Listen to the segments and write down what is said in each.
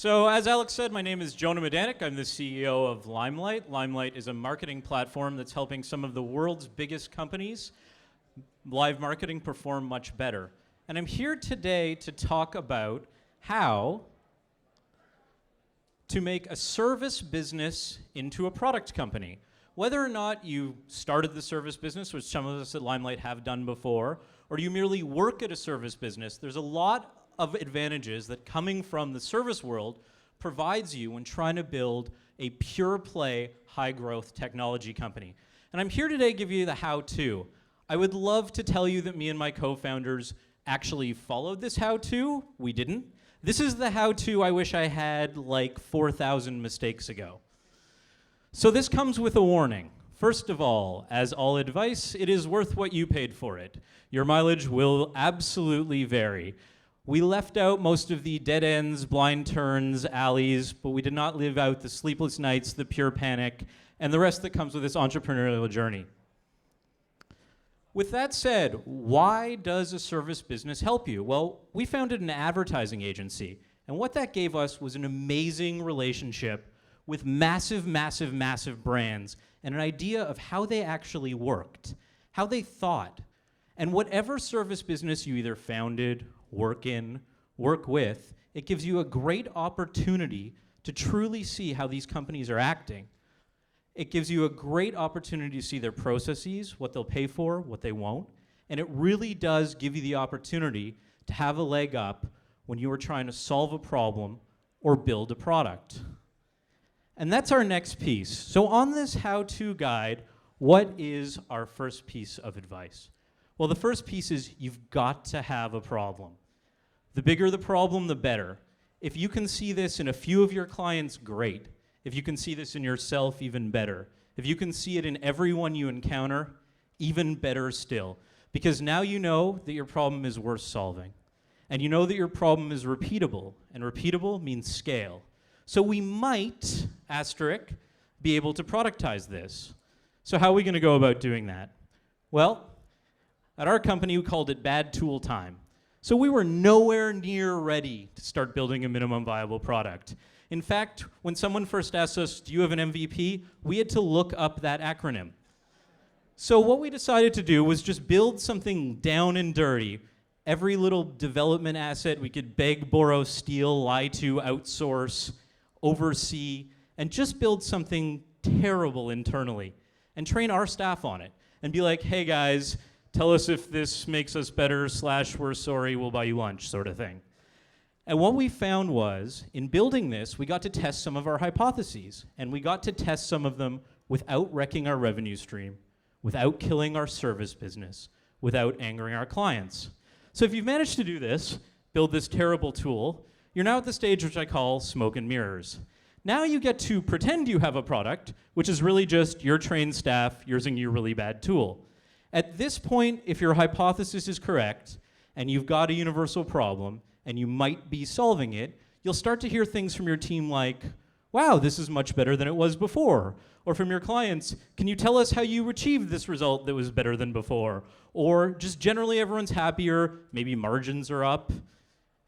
So as Alex said, my name is Jonah Midanik. I'm the CEO of Limelight. Limelight is a marketing platform that's helping some of the world's biggest companies live marketing perform much better. And I'm here today to talk about how to make a service business into a product company. Whether or not you started the service business, which some of us at Limelight have done before, or you merely work at a service business, there's a lot of advantages that coming from the service world provides you when trying to build a pure play, high growth technology company. And I'm here today to give you the how-to. I would love to tell you that me and my co-founders actually followed this how-to. We didn't. This is the how-to I wish I had like 4,000 mistakes ago. So this comes with a warning. First of all, as all advice, it is worth what you paid for it. Your mileage will absolutely vary. We left out most of the dead ends, blind turns, alleys, but we did not leave out the sleepless nights, the pure panic, and the rest that comes with this entrepreneurial journey. With that said, why does a service business help you? Well, we founded an advertising agency, and what that gave us was an amazing relationship with massive, massive, massive brands and an idea of how they actually worked, how they thought. And whatever service business you either founded, work in, work with, it gives you a great opportunity to truly see how these companies are acting. It gives you a great opportunity to see their processes, what they'll pay for, what they won't, and it really does give you the opportunity to have a leg up when you are trying to solve a problem or build a product. And that's our next piece. So on this how-to guide, what is our first piece of advice? Well, the first piece is you've got to have a problem. The bigger the problem, the better. If you can see this in a few of your clients, great. If you can see this in yourself, even better. If you can see it in everyone you encounter, even better still. Because now you know that your problem is worth solving. And you know that your problem is repeatable. And repeatable means scale. So we might, asterisk, be able to productize this. So how are we going to go about doing that? Well, at our company, we called it bad tool time. So we were nowhere near ready to start building a minimum viable product. In fact, when someone first asked us, do you have an MVP? We had to look up that acronym. So what we decided to do was just build something down and dirty. Every little development asset we could beg, borrow, steal, lie to, outsource, oversee, and just build something terrible internally and train our staff on it and be like, hey guys, tell us if this makes us better, / we're sorry, we'll buy you lunch, sort of thing. And what we found was, in building this, we got to test some of our hypotheses, and we got to test some of them without wrecking our revenue stream, without killing our service business, without angering our clients. So if you've managed to do this, build this terrible tool, you're now at the stage which I call smoke and mirrors. Now you get to pretend you have a product, which is really just your trained staff using your really bad tool. At this point, if your hypothesis is correct, and you've got a universal problem, and you might be solving it, you'll start to hear things from your team like, wow, this is much better than it was before. Or from your clients, can you tell us how you achieved this result that was better than before? Or just generally everyone's happier, maybe margins are up.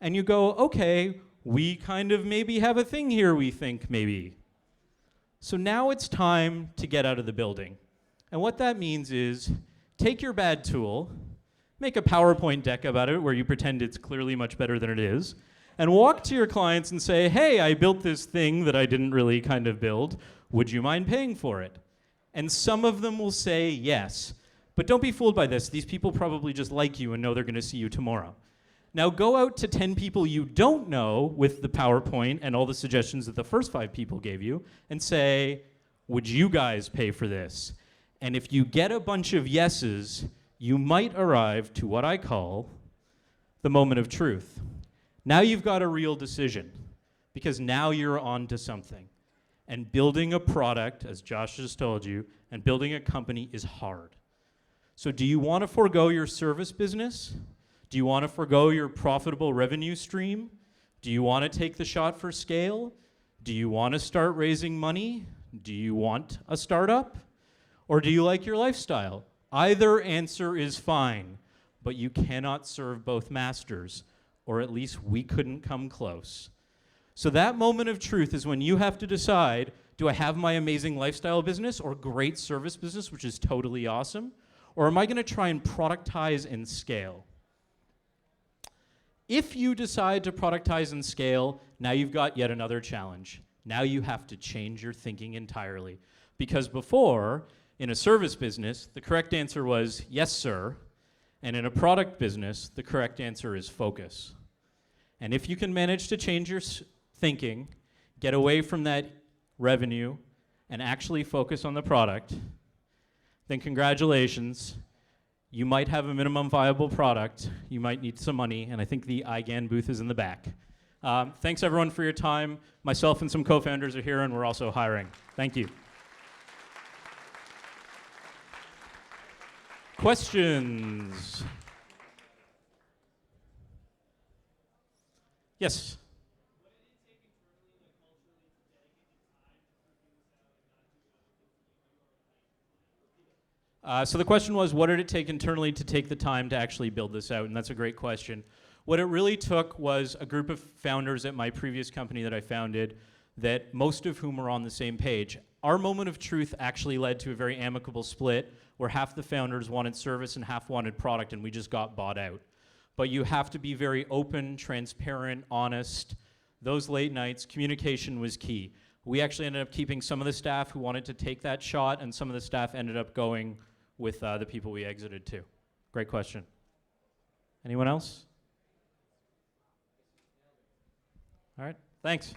And you go, okay, we kind of maybe have a thing here we think maybe. So now it's time to get out of the building. And what that means is, take your bad tool, make a PowerPoint deck about it where you pretend it's clearly much better than it is, and walk to your clients and say, hey, I built this thing that I didn't really kind of build. Would you mind paying for it? And some of them will say yes. But don't be fooled by this. These people probably just like you and know they're going to see you tomorrow. Now go out to 10 people you don't know with the PowerPoint and all the suggestions that the first 5 people gave you and say, would you guys pay for this? And if you get a bunch of yeses, you might arrive to what I call the moment of truth. Now you've got a real decision, because now you're on to something. And building a product, as Josh just told you, and building a company is hard. So do you want to forego your service business? Do you want to forego your profitable revenue stream? Do you want to take the shot for scale? Do you want to start raising money? Do you want a startup? Or do you like your lifestyle? Either answer is fine, but you cannot serve both masters, or at least we couldn't come close. So that moment of truth is when you have to decide, do I have my amazing lifestyle business or great service business, which is totally awesome? Or am I going to try and productize and scale? If you decide to productize and scale, now you've got yet another challenge. Now you have to change your thinking entirely. Because before, in a service business, the correct answer was, yes, sir. And in a product business, the correct answer is focus. And if you can manage to change your thinking, get away from that revenue, and actually focus on the product, then congratulations. You might have a minimum viable product. You might need some money, and I think the IGAN booth is in the back. Thanks, everyone, for your time. Myself and some co-founders are here, and we're also hiring. Thank you. Questions? Yes? So the question was, what did it take internally to take the time to actually build this out? And that's a great question. What it really took was a group of founders at my previous company that I founded, that most of whom were on the same page. Our moment of truth actually led to a very amicable split where half the founders wanted service and half wanted product, and we just got bought out. But you have to be very open, transparent, honest. Those late nights, communication was key. We actually ended up keeping some of the staff who wanted to take that shot, and some of the staff ended up going with the people we exited to. Great question. Anyone else? All right, thanks.